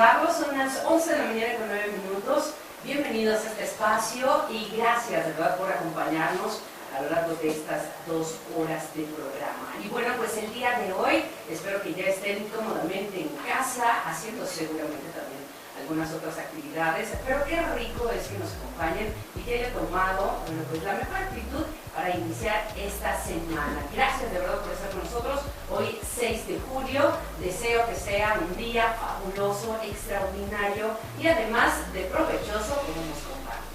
saludarlos, son las 11 de la mañana con 9 minutos. Bienvenidos a este espacio y gracias de verdad por acompañarnos a lo largo de estas 2 horas de programa. Y bueno, pues el día de hoy espero que ya estén cómodamente en casa, haciendo seguramente también algunas otras actividades, pero qué rico es que nos acompañen y que haya tomado, bueno, pues la mejor actitud para iniciar esta semana. Gracias de verdad por estar con nosotros. Hoy 6 de julio, deseo que sea un día fabuloso, extraordinario y además de provechoso como nos comparte.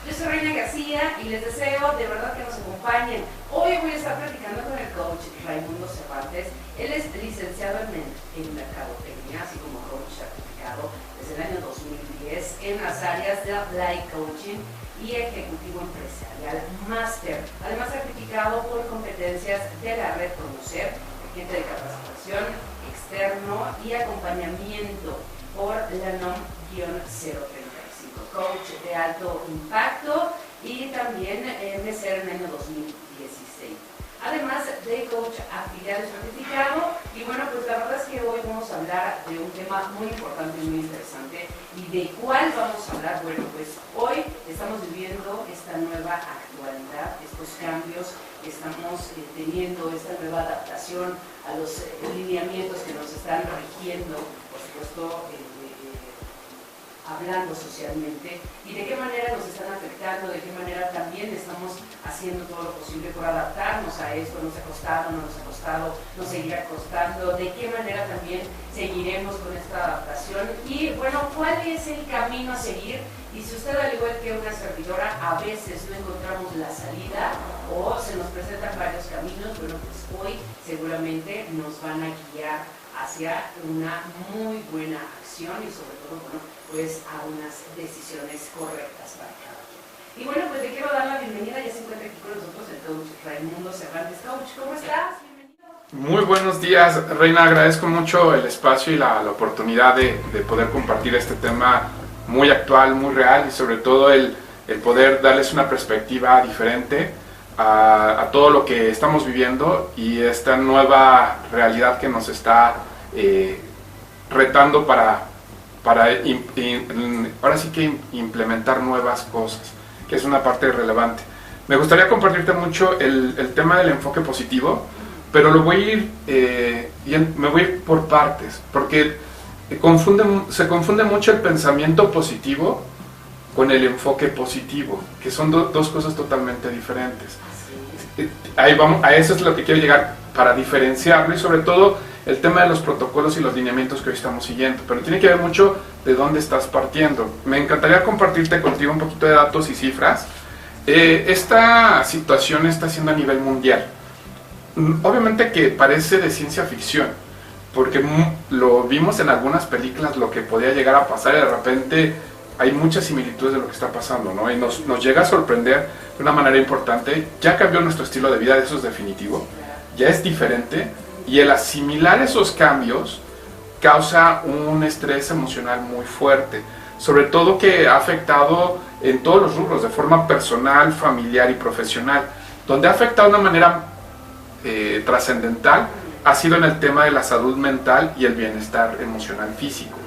Yo soy Reina García y les deseo de verdad que nos acompañen. Hoy voy a estar platicando con el coach Raimundo Cervantes. Él es licenciado en Mercadotecnia, así como coach certificado desde el año 2010 en las áreas de Life Coaching y Ejecutivo Empresarial Máster. Además certificado por competencias de la red Conocer, agente de capacitación externo y acompañamiento por la NOM-035. Coach de alto impacto y también mesero en el año 2016. Además de coach afiliado y certificado. Y bueno, pues la verdad es que hoy vamos a hablar de un tema muy importante y muy interesante. ¿Y de cuál vamos a hablar? Bueno, pues hoy estamos viviendo esta nueva actualidad, estos cambios que estamos teniendo, esta nueva adaptación a los lineamientos que nos están rigiendo, por supuesto, hablando socialmente, y de qué manera nos están afectando, de qué manera también estamos haciendo todo lo posible por adaptarnos a esto. Nos ha costado, no nos ha costado, nos seguirá costando, de qué manera también seguiremos con esta adaptación y bueno, cuál es el camino a seguir. Y si usted, al igual que una servidora, a veces no encontramos la salida o se nos presentan varios caminos, bueno, pues hoy seguramente nos van a guiar hacia una muy buena acción y sobre todo, bueno, pues a unas decisiones correctas para cada quien. Y bueno, pues le quiero dar la bienvenida, ya se encuentra aquí con nosotros el coach Raimundo Cervantes. Coach, ¿cómo estás? Bienvenido. Muy buenos días, Reina, agradezco mucho el espacio y la oportunidad de poder compartir este tema muy actual, muy real y sobre todo el poder darles una perspectiva diferente a todo lo que estamos viviendo y esta nueva realidad que nos está retando para ahora sí que implementar nuevas cosas, que es una parte relevante. Me gustaría compartirte mucho el tema del enfoque positivo, pero lo voy a ir, me voy a ir por partes, porque se confunde mucho el pensamiento positivo con el enfoque positivo, que son dos cosas totalmente diferentes. Ahí vamos, a eso es lo que quiero llegar para diferenciarlo y sobre todo el tema de los protocolos y los lineamientos que hoy estamos siguiendo, pero tiene que ver mucho de dónde estás partiendo. Me encantaría compartirte contigo un poquito de datos y cifras. Esta situación está siendo a nivel mundial. Obviamente que parece de ciencia ficción, porque lo vimos en algunas películas lo que podía llegar a pasar y de repente hay muchas similitudes de lo que está pasando, ¿no? Y nos llega a sorprender de una manera importante. Ya cambió nuestro estilo de vida, eso es definitivo, ya es diferente. Y el asimilar esos cambios causa un estrés emocional muy fuerte, sobre todo que ha afectado en todos los rubros, de forma personal, familiar y profesional. Donde ha afectado de una manera trascendental ha sido en el tema de la salud mental y el bienestar emocional físico,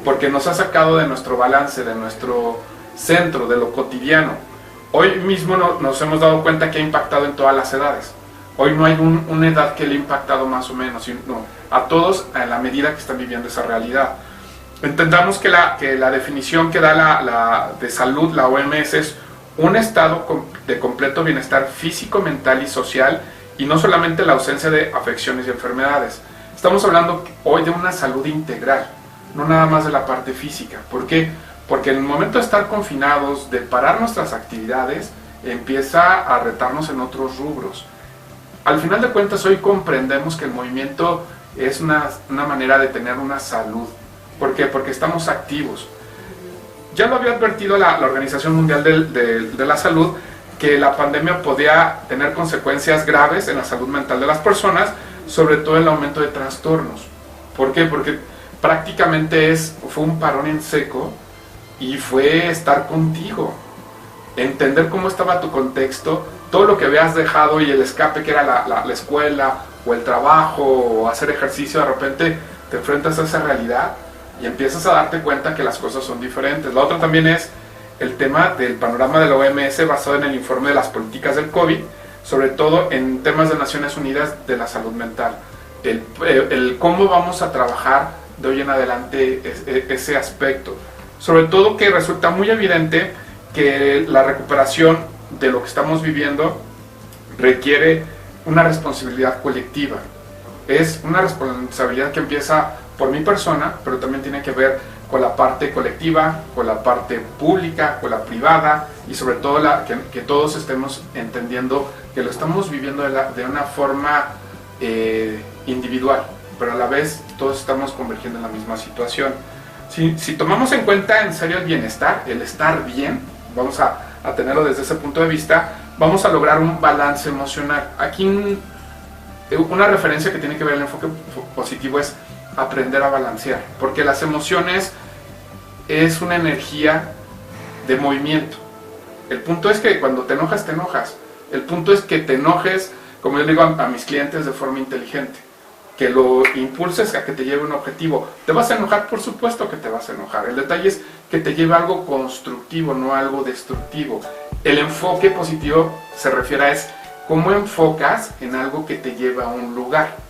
porque nos ha sacado de nuestro balance, de nuestro centro, de lo cotidiano. Hoy mismo nos hemos dado cuenta que ha impactado en todas las edades. Hoy no hay una edad que le ha impactado más o menos, sino a todos a la medida que están viviendo esa realidad. Entendamos que la definición que da la de salud, la OMS, es un estado de completo bienestar físico, mental y social, y no solamente la ausencia de afecciones y enfermedades. Estamos hablando hoy de una salud integral, no nada más de la parte física. ¿Por qué? Porque en el momento de estar confinados, de parar nuestras actividades, empieza a retarnos en otros rubros. Al final de cuentas, hoy comprendemos que el movimiento es una manera de tener una salud. ¿Por qué? Porque estamos activos. Ya lo había advertido la Organización Mundial de la Salud, que la pandemia podía tener consecuencias graves en la salud mental de las personas, sobre todo el aumento de trastornos. ¿Por qué? Porque prácticamente fue un parón en seco y fue estar contigo, entender cómo estaba tu contexto, todo lo que habías dejado y el escape que era la escuela o el trabajo o hacer ejercicio. De repente te enfrentas a esa realidad y empiezas a darte cuenta que las cosas son diferentes. La otra también es el tema del panorama de la OMS basado en el informe de las políticas del COVID, sobre todo en temas de Naciones Unidas de la salud mental. El cómo vamos a trabajar de hoy en adelante ese aspecto. Sobre todo que resulta muy evidente que la recuperación de lo que estamos viviendo requiere una responsabilidad colectiva. Es una responsabilidad que empieza por mi persona, pero también tiene que ver con la parte colectiva, con la parte pública, con la privada, y sobre todo que todos estemos entendiendo que lo estamos viviendo de una forma individual, pero a la vez todos estamos convergiendo en la misma situación. Si tomamos en cuenta en serio el bienestar, el estar bien, vamos a tenerlo desde ese punto de vista, vamos a lograr un balance emocional. Aquí una referencia que tiene que ver el enfoque positivo es aprender a balancear, porque las emociones es una energía de movimiento. El punto es que cuando te enojas, te enojas. El punto es que te enojes, como yo le digo a mis clientes, de forma inteligente, que lo impulses a que te lleve un objetivo. ¿Te vas a enojar? Por supuesto que te vas a enojar. El detalle es que te lleve a algo constructivo, no a algo destructivo. El enfoque positivo se refiere a cómo enfocas en algo que te lleva a un lugar.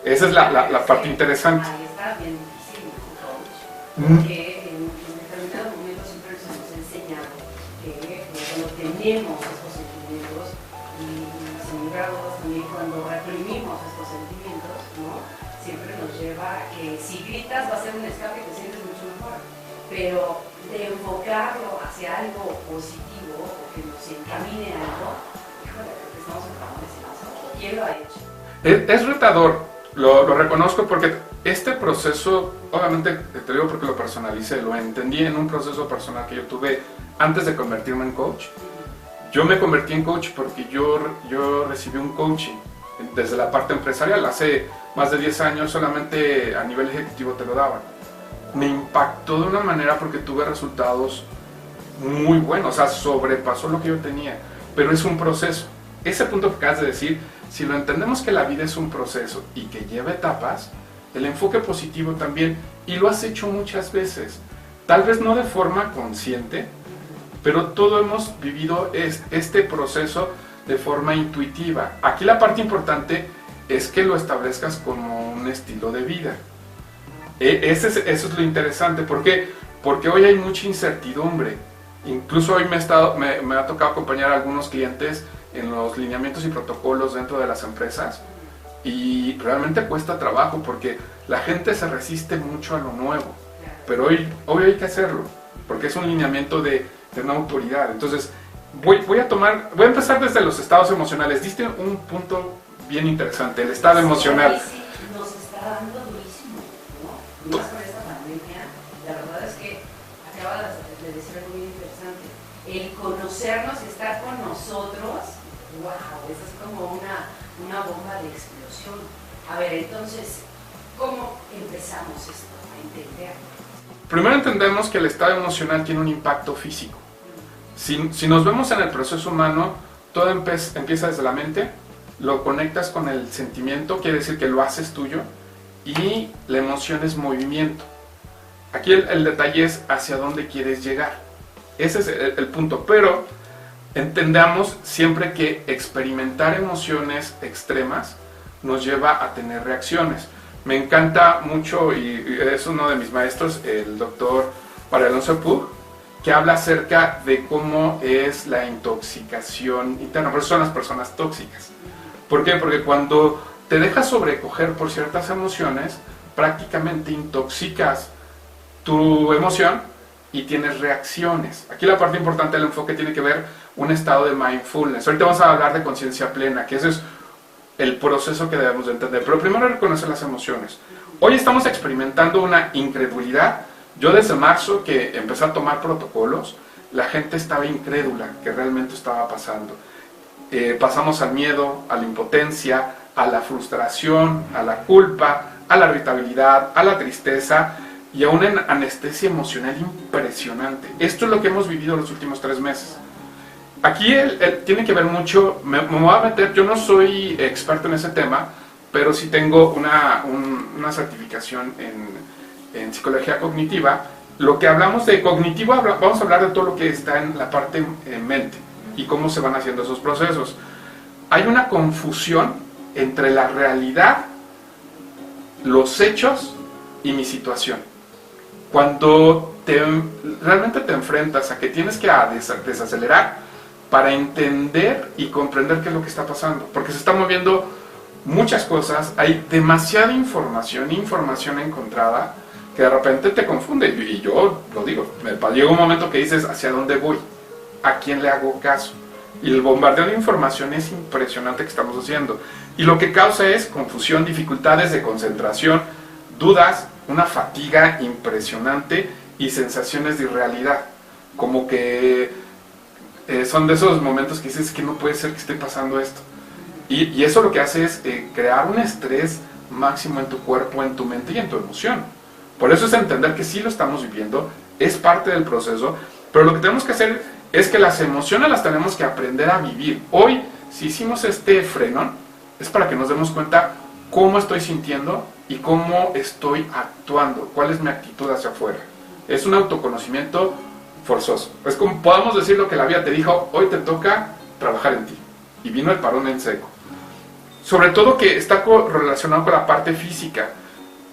Esa es la parte interesante. Ahí está bien difícil, coach, porque en determinados momentos siempre se nos ha enseñado que cuando tenemos estos sentimientos, y sin lugar a dudas también cuando reprimimos estos sentimientos, ¿no? Siempre nos lleva a que si gritas va a ser un escape, te sientes mucho mejor, pero de enfocarlo hacia algo positivo o que nos encamine a algo, híjole, creo que estamos enfocando ese paso. ¿Quién lo ha hecho? Es retador. Lo reconozco porque este proceso, obviamente te digo porque lo personalicé, lo entendí en un proceso personal que yo tuve antes de convertirme en coach. Yo me convertí en coach porque yo recibí un coaching desde la parte empresarial. Hace más de 10 años solamente a nivel ejecutivo te lo daban. Me impactó de una manera porque tuve resultados muy buenos, o sea, sobrepasó lo que yo tenía, pero es un proceso. Ese punto que acabas de decir, si lo entendemos que la vida es un proceso y que lleva etapas, el enfoque positivo también, y lo has hecho muchas veces, tal vez no de forma consciente, pero todos hemos vivido este proceso de forma intuitiva. Aquí la parte importante es que lo establezcas como un estilo de vida. Eso es lo interesante. ¿Por qué? Porque hoy hay mucha incertidumbre. Incluso hoy me ha tocado acompañar a algunos clientes en los lineamientos y protocolos dentro de las empresas, y realmente cuesta trabajo porque la gente se resiste mucho a lo nuevo, pero hoy hay que hacerlo porque es un lineamiento de una autoridad. Entonces voy a empezar desde los estados emocionales. Diste un punto bien interesante, el estado emocional. Sí, nos está dando durísimo, ¿no? Más con esta pandemia, la verdad es que acabas de decir algo muy interesante, el conocernos y estar con nosotros. ¡Wow! Esa es como una bomba de explosión. A ver, entonces, ¿cómo empezamos esto a entender? Primero entendemos que el estado emocional tiene un impacto físico. Si nos vemos en el proceso humano, todo empieza desde la mente, lo conectas con el sentimiento, quiere decir que lo haces tuyo, y la emoción es movimiento. Aquí el detalle es hacia dónde quieres llegar. Ese es el punto, pero entendamos siempre que experimentar emociones extremas nos lleva a tener reacciones. Me encanta mucho, y es uno de mis maestros, el doctor María Alonso Puig, que habla acerca de cómo es la intoxicación interna. Por eso son las personas tóxicas. ¿Por qué? Porque cuando te dejas sobrecoger por ciertas emociones, prácticamente intoxicas tu emoción y tienes reacciones. Aquí la parte importante del enfoque tiene que ver un estado de mindfulness. Ahorita vamos a hablar de conciencia plena, que ese es el proceso que debemos de entender. Pero primero reconocer las emociones. Hoy estamos experimentando una incredulidad. Yo desde marzo que empecé a tomar protocolos, la gente estaba incrédula que realmente estaba pasando. Pasamos al miedo, a la impotencia, a la frustración, a la culpa, a la irritabilidad, a la tristeza y a una anestesia emocional impresionante. Esto es lo que hemos vivido los últimos 3 meses. Aquí tiene que ver mucho, me voy a meter, yo no soy experto en ese tema, pero sí tengo una certificación en psicología cognitiva, lo que hablamos de cognitivo, vamos a hablar de todo lo que está en la parte en mente y cómo se van haciendo esos procesos. Hay una confusión entre la realidad, los hechos y mi situación. Cuando realmente te enfrentas a que tienes que desacelerar para entender y comprender qué es lo que está pasando, porque se están moviendo muchas cosas, hay demasiada información encontrada, que de repente te confunde, y yo lo digo, llega un momento que dices, ¿hacia dónde voy? ¿A quién le hago caso? Y el bombardeo de información es impresionante que estamos haciendo, y lo que causa es confusión, dificultades de concentración, dudas, una fatiga impresionante y sensaciones de irrealidad, como que son de esos momentos que dices que no puede ser que esté pasando esto, y eso lo que hace es crear un estrés máximo en tu cuerpo, en tu mente y en tu emoción. Por eso es entender que sí lo estamos viviendo, es parte del proceso, pero lo que tenemos que hacer es que las emociones las tenemos que aprender a vivir. Hoy, si hicimos este frenón, es para que nos demos cuenta cómo estoy sintiendo y cómo estoy actuando, cuál es mi actitud hacia afuera. Es un autoconocimiento forzoso. Es como podemos decir lo que la vida te dijo, hoy te toca trabajar en ti. Y vino el parón en seco. Sobre todo que está relacionado con la parte física.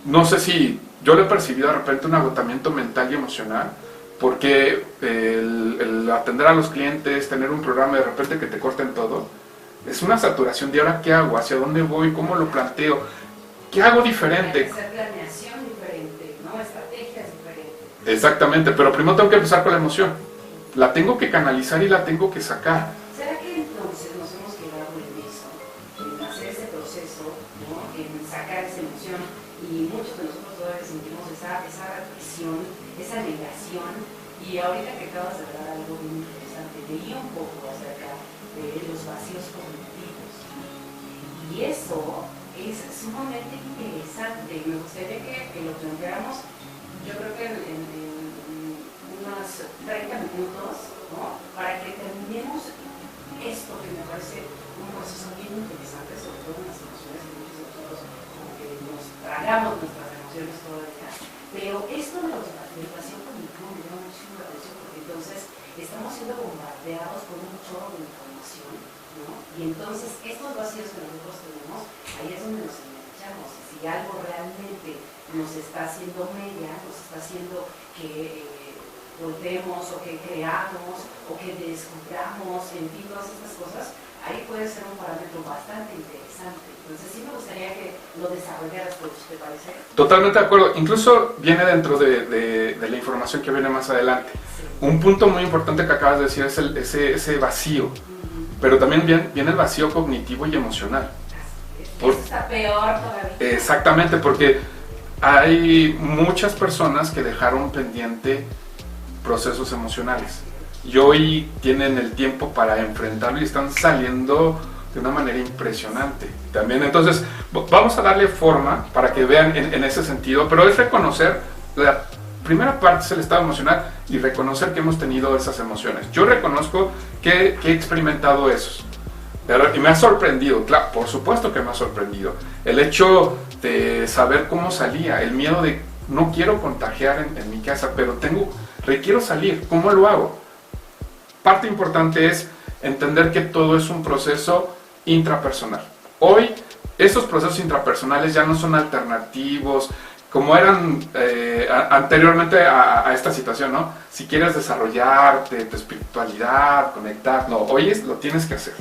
No sé si yo lo he percibido de repente un agotamiento mental y emocional, porque el atender a los clientes, tener un programa de repente que te corten todo, es una saturación de ahora qué hago, hacia dónde voy, cómo lo planteo, qué hago diferente. Hay que hacer planeación diferente, ¿no? Estrategias diferentes. Exactamente, pero primero tengo que empezar con la emoción. La tengo que canalizar y la tengo que sacar. ¿Será que entonces nos hemos quedado en eso, en hacer ese proceso, ¿no? En sacar esa emoción, y muchos de nosotros todavía sentimos esa represión, esa negación? Y ahorita que acabas de hablar algo muy interesante, leí un poco acerca de los vacíos cognitivos, y eso es sumamente interesante. Me gustaría que lo planteáramos, yo creo que en unos 30 minutos, ¿no? Para que terminemos esto que me parece un proceso bien interesante, sobre todo en las emociones, que muchos de nosotros como que nos tragamos nuestras emociones todo el día. Pero esto de la vacío cognitivo me llama muchísimo la atención, porque entonces estamos siendo bombardeados por un chorro de información, ¿no? Y entonces estos vacíos que nosotros tenemos, ahí es donde nos enganchamos. Si algo realmente nos está haciendo media, nos está haciendo que volvemos o que creamos o que descubramos, en fin, todas estas cosas, ahí puede ser un parámetro bastante interesante. Entonces sí me gustaría que lo desarrollaras, ¿te parece? Totalmente de acuerdo, incluso viene dentro de la información que viene más adelante. Sí. Un punto muy importante que acabas de decir es ese vacío, pero también viene el vacío cognitivo y emocional. Eso está peor todavía. Exactamente, porque hay muchas personas que dejaron pendiente procesos emocionales y hoy tienen el tiempo para enfrentarlo y están saliendo de una manera impresionante también. Entonces vamos a darle forma para que vean en ese sentido, pero es reconocer, la primera parte es el estado emocional y reconocer que hemos tenido esas emociones. Yo reconozco que he experimentado esos, y me ha sorprendido, claro, por supuesto que me ha sorprendido el hecho de saber cómo salía, el miedo de no quiero contagiar en mi casa, pero requiero salir, ¿cómo lo hago? Parte importante es entender que todo es un proceso intrapersonal. Hoy, esos procesos intrapersonales ya no son alternativos, como eran anteriormente a esta situación, ¿no? Si quieres desarrollarte, tu espiritualidad, conectar, no, hoy lo tienes que hacer,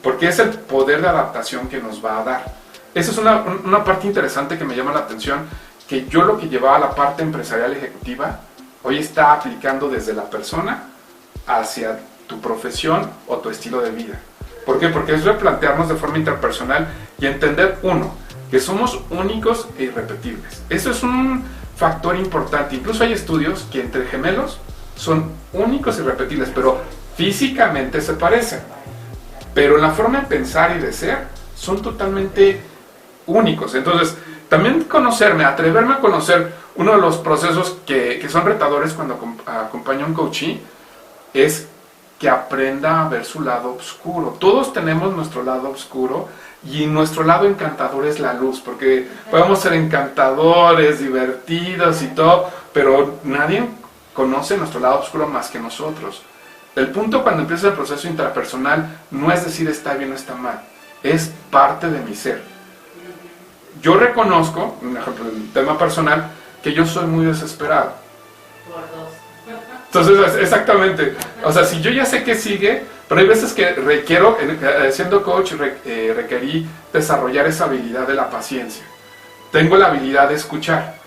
porque es el poder de adaptación que nos va a dar. Esa es una parte interesante que me llama la atención, que yo lo que llevaba a la parte empresarial ejecutiva, hoy está aplicando desde la persona hacia tu profesión o tu estilo de vida. ¿Por qué? Porque es replantearnos de forma interpersonal y entender, uno, que somos únicos e irrepetibles. Eso es un factor importante. Incluso hay estudios que entre gemelos son únicos e irrepetibles, pero físicamente se parecen. Pero en la forma de pensar y de ser son totalmente únicos. Entonces, también conocerme, atreverme a conocer uno de los procesos que son retadores cuando acompaño a un coachee, es que aprenda a ver su lado oscuro. Todos tenemos nuestro lado oscuro y nuestro lado encantador es la luz, porque podemos ser encantadores, divertidos y todo, pero nadie conoce nuestro lado oscuro más que nosotros. El punto cuando empieza el proceso intrapersonal no es decir está bien o está mal, es parte de mi ser. Yo reconozco, por ejemplo, en el tema personal, que yo soy muy desesperado. Por dos. Entonces, exactamente, o sea, si yo ya sé que sigue, pero hay veces que requiero, siendo coach, requerí desarrollar esa habilidad de la paciencia. Tengo la habilidad de escuchar.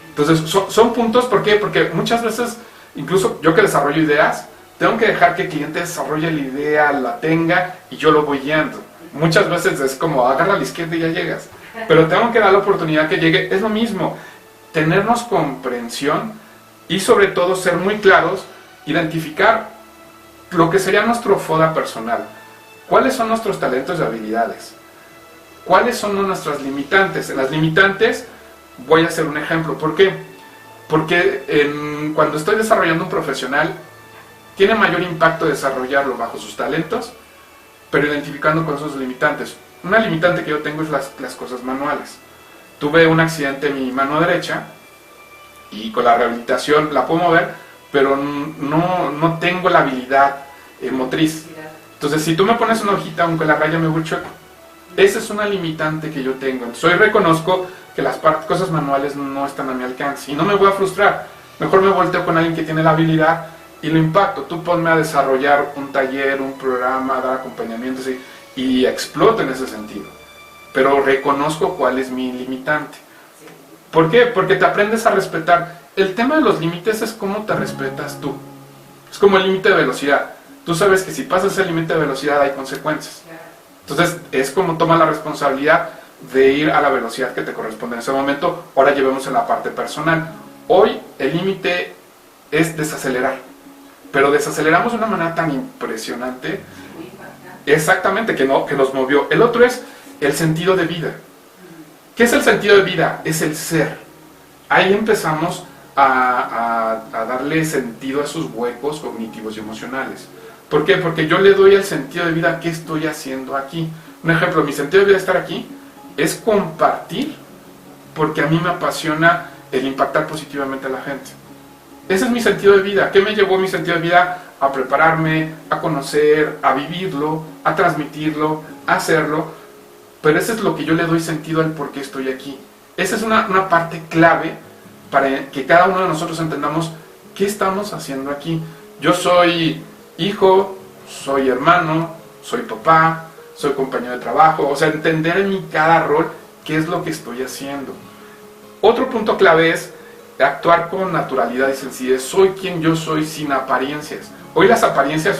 Entonces, son puntos, ¿por qué? Porque muchas veces, incluso yo que desarrollo ideas, tengo que dejar que el cliente desarrolle la idea, la tenga, y yo lo voy guiando. Muchas veces es como, agarra a la izquierda y ya llegas. Pero tengo que dar la oportunidad que llegue. Es lo mismo, tenernos comprensión y sobre todo ser muy claros, identificar lo que sería nuestro FODA personal. ¿Cuáles son nuestros talentos y habilidades? ¿Cuáles son nuestras limitantes? En las limitantes voy a hacer un ejemplo. ¿Por qué? Porque cuando estoy desarrollando un profesional, tiene mayor impacto desarrollarlo bajo sus talentos, pero identificando con sus limitantes. Una limitante que yo tengo es las cosas manuales. Tuve un accidente en mi mano derecha y con la rehabilitación la puedo mover, pero no tengo la habilidad motriz. Entonces, si tú me pones una hojita, aunque la raya me voy chueco, esa es una limitante que yo tengo. Entonces, hoy reconozco que las cosas manuales no están a mi alcance y no me voy a frustrar. Mejor me volteo con alguien que tiene la habilidad y lo impacto. Tú ponme a desarrollar un taller, un programa, dar acompañamientos y exploto en ese sentido. Pero reconozco cuál es mi limitante. ¿Por qué? Porque te aprendes a respetar. El tema de los límites es cómo te respetas tú. Es como el límite de velocidad. Tú sabes que si pasas el límite de velocidad hay consecuencias. Entonces es como toma la responsabilidad de ir a la velocidad que te corresponde en ese momento. Ahora llevemos en la parte personal. Hoy el límite es desacelerar. Pero desaceleramos de una manera tan impresionante. Exactamente, que nos movió. El otro es el sentido de vida. ¿Qué es el sentido de vida? Es el ser. Ahí empezamos a darle sentido a esos huecos cognitivos y emocionales. ¿Por qué? Porque yo le doy el sentido de vida. ¿Qué estoy haciendo aquí? Un ejemplo, mi sentido de vida de estar aquí es compartir, porque a mí me apasiona el impactar positivamente a la gente. Ese es mi sentido de vida. ¿Qué me llevó mi sentido de vida? A prepararme, a conocer, a vivirlo, a transmitirlo, a hacerlo. Pero eso es lo que yo le doy sentido al por qué estoy aquí. Esa es una parte clave para que cada uno de nosotros entendamos qué estamos haciendo aquí. Yo soy hijo, soy hermano, soy papá, soy compañero de trabajo. O sea, entender en mi cada rol qué es lo que estoy haciendo. Otro punto clave es actuar con naturalidad y sencillez. Soy quien yo soy sin apariencias. Hoy las apariencias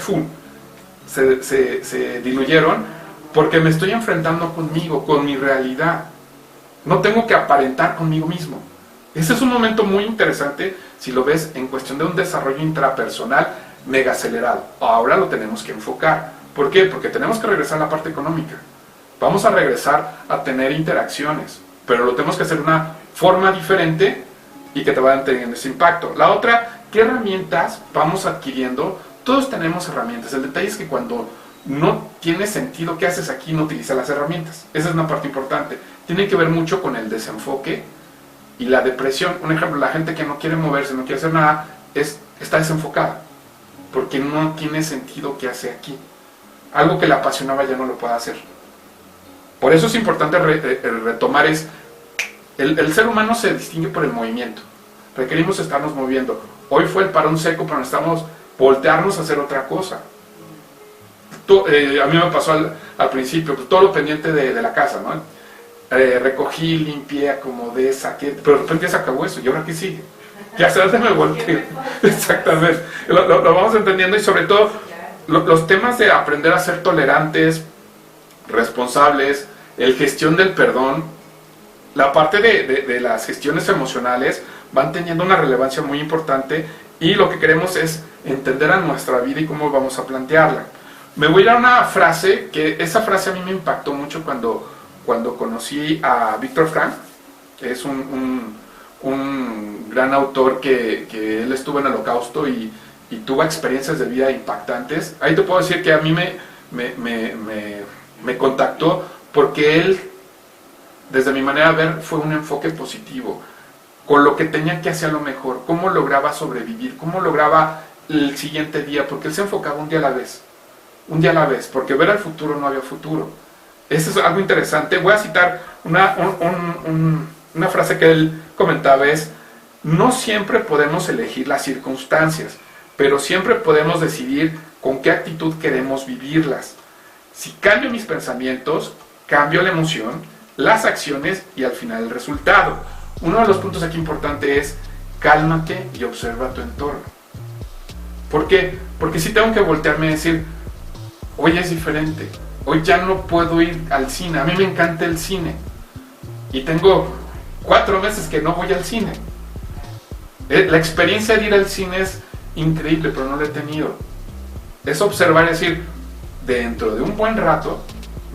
se diluyeron porque me estoy enfrentando conmigo, con mi realidad. No tengo que aparentar conmigo mismo. Ese es un momento muy interesante si lo ves en cuestión de un desarrollo intrapersonal mega acelerado. Ahora lo tenemos que enfocar. ¿Por qué? Porque tenemos que regresar a la parte económica. Vamos a regresar a tener interacciones, pero lo tenemos que hacer de una forma diferente y que te vayan teniendo ese impacto. La otra, ¿qué herramientas vamos adquiriendo? Todos tenemos herramientas. El detalle es que cuando no tiene sentido qué haces aquí, no utilizas las herramientas. Esa es una parte importante. Tiene que ver mucho con el desenfoque y la depresión. Un ejemplo, la gente que no quiere moverse, no quiere hacer nada, está desenfocada, porque no tiene sentido qué hace aquí. Algo que le apasionaba ya no lo puede hacer. Por eso es importante retomar el ser humano se distingue por el movimiento. Requerimos estarnos moviendo. Hoy fue el parón seco, pero necesitamos voltearnos a hacer otra cosa. A mí me pasó al principio, pues, todo lo pendiente de la casa, ¿no? Recogí, limpié, acomodé, saqué, pero de repente ya se acabó eso, ¿y ahora qué sigue? Ya hacia dónde me volteé. Exactamente. Lo vamos entendiendo y sobre todo los temas de aprender a ser tolerantes, responsables, el gestión del perdón, la parte de las gestiones emocionales van teniendo una relevancia muy importante y lo que queremos es entender a nuestra vida y cómo vamos a plantearla. Me voy a ir a una frase, que esa frase a mí me impactó mucho cuando conocí a Viktor Frankl. Es un gran autor que él estuvo en el Holocausto y y tuvo experiencias de vida impactantes. Ahí te puedo decir que a mí me contactó porque él, desde mi manera de ver, fue un enfoque positivo. Con lo que tenía que hacer a lo mejor, cómo lograba sobrevivir, cómo lograba el siguiente día, porque él se enfocaba un día a la vez, porque ver al futuro no había futuro. Eso es algo interesante. Voy a citar una frase que él comentaba, es: no siempre podemos elegir las circunstancias, pero siempre podemos decidir con qué actitud queremos vivirlas. Si cambio mis pensamientos, cambio la emoción, las acciones y al final el resultado. Uno de los puntos aquí importante es: cálmate y observa tu entorno. ¿Por qué? Porque si tengo que voltearme y decir, hoy es diferente, hoy ya no puedo ir al cine, a mí me encanta el cine y tengo 4 meses que no voy al cine. La experiencia de ir al cine es increíble, pero no la he tenido. Es observar y decir, dentro de un buen rato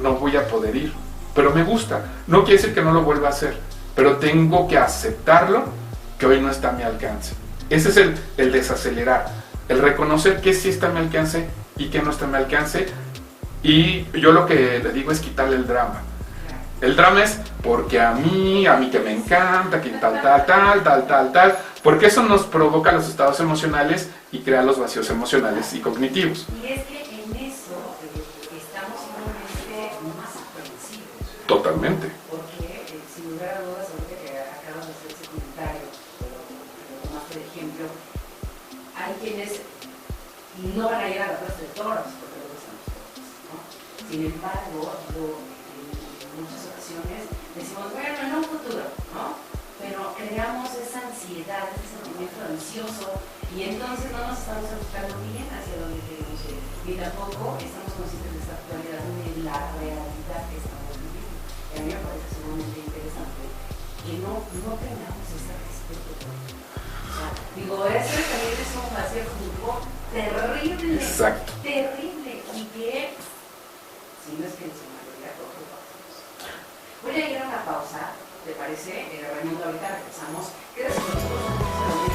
no voy a poder ir, pero me gusta. No quiere decir que no lo vuelva a hacer, pero tengo que aceptarlo, que hoy no está a mi alcance. Ese es el desacelerar, el reconocer que sí está a mi alcance y que no está a mi alcance. Y yo lo que le digo es quitarle el drama. El drama es porque a mí que me encanta, que tal, porque eso nos provoca los estados emocionales y crea los vacíos emocionales y cognitivos. Y es que en eso estamos simplemente más aprensivos. Totalmente. Porque, sin lugar a dudas, ahorita que acabas de hacer ese comentario, pero tomaste de ejemplo, hay quienes no van a ir a la plaza de toros porque les gustan los toros, ¿no? Sin embargo, en muchas ocasiones decimos, bueno, en un futuro, ¿no? Pero creamos esa ansiedad, ese sentimiento ansioso, y entonces no nos estamos enfocando bien hacia donde queremos ir, y tampoco estamos conscientes de esta actualidad, de la realidad que estamos viviendo. Y a mí me parece sumamente interesante que no tengamos ese respeto. O sea, digo, eso también es un vacío cognitivo terrible. Exacto. Terrible, y que, si no es que en su mayoría todos lo hacemos. Voy a ir a una pausa, ¿te parece? Raimundo, ahorita regresamos. Quédate con nosotros.